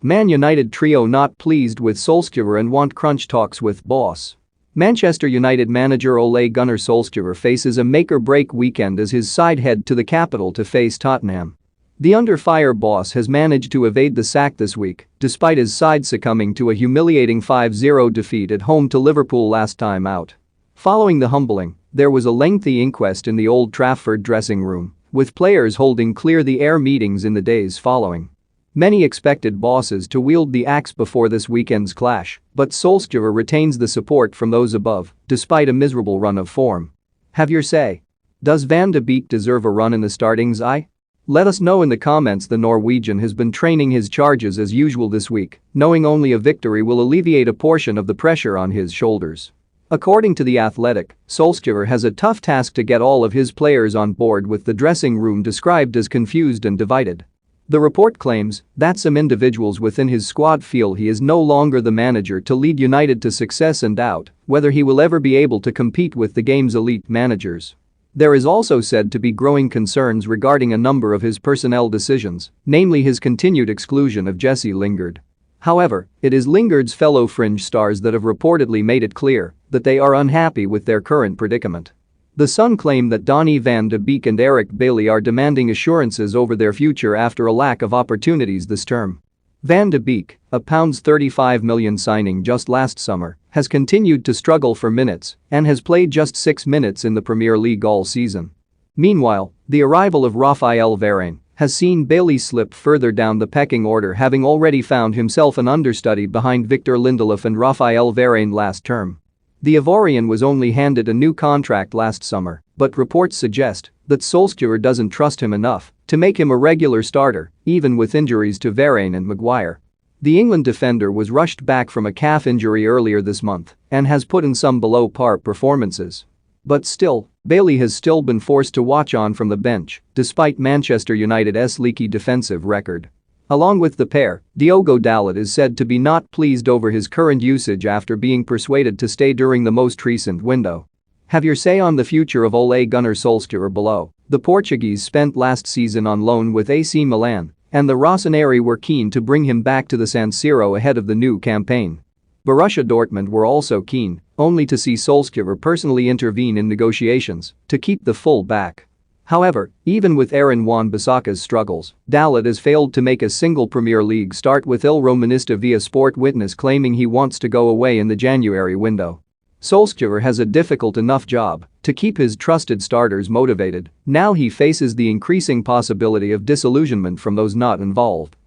Man United trio not pleased with Solskjaer and want crunch talks with boss. Manchester United manager Ole Gunnar Solskjaer faces a make-or-break weekend as his side head to the capital to face Tottenham. The under-fire boss has managed to evade the sack this week, despite his side succumbing to a humiliating 5-0 defeat at home to Liverpool last time out. Following the humbling, there was a lengthy inquest in the Old Trafford dressing room, with players holding clear-the-air meetings in the days following. Many expected bosses to wield the axe before this weekend's clash, but Solskjaer retains the support from those above, despite a miserable run of form. Have your say. Does Van de Beek deserve a run in the starting's eye? Let us know in the comments. The Norwegian has been training his charges as usual this week, knowing only a victory will alleviate a portion of the pressure on his shoulders. According to The Athletic, Solskjaer has a tough task to get all of his players on board, with the dressing room described as confused and divided. The report claims that some individuals within his squad feel he is no longer the manager to lead United to success and doubt whether he will ever be able to compete with the game's elite managers. There is also said to be growing concerns regarding a number of his personnel decisions, namely his continued exclusion of Jesse Lingard. However, it is Lingard's fellow fringe stars that have reportedly made it clear that they are unhappy with their current predicament. The Sun claim that Donny van de Beek and Eric Bailly are demanding assurances over their future after a lack of opportunities this term. Van de Beek, a £35 million signing just last summer, has continued to struggle for minutes and has played just 6 minutes in the Premier League all season. Meanwhile, the arrival of Raphael Varane has seen Bailly slip further down the pecking order, having already found himself an understudy behind Victor Lindelof and Raphael Varane last term. The Ivorian was only handed a new contract last summer, but reports suggest that Solskjaer doesn't trust him enough to make him a regular starter, even with injuries to Varane and Maguire. The England defender was rushed back from a calf injury earlier this month and has put in some below-par performances. But still, Bailly has still been forced to watch on from the bench, despite Manchester United's leaky defensive record. Along with the pair, Diogo Dalot is said to be not pleased over his current usage after being persuaded to stay during the most recent window. Have your say on the future of Ole Gunnar Solskjaer below. The Portuguese spent last season on loan with AC Milan, and the Rossoneri were keen to bring him back to the San Siro ahead of the new campaign. Borussia Dortmund were also keen, only to see Solskjaer personally intervene in negotiations to keep the full-back. However, even with Aaron Wan-Bissaka's struggles, Dalot has failed to make a single Premier League start, with Il Romanista via Sport Witness claiming he wants to go away in the January window. Solskjaer has a difficult enough job to keep his trusted starters motivated. Now he faces the increasing possibility of disillusionment from those not involved.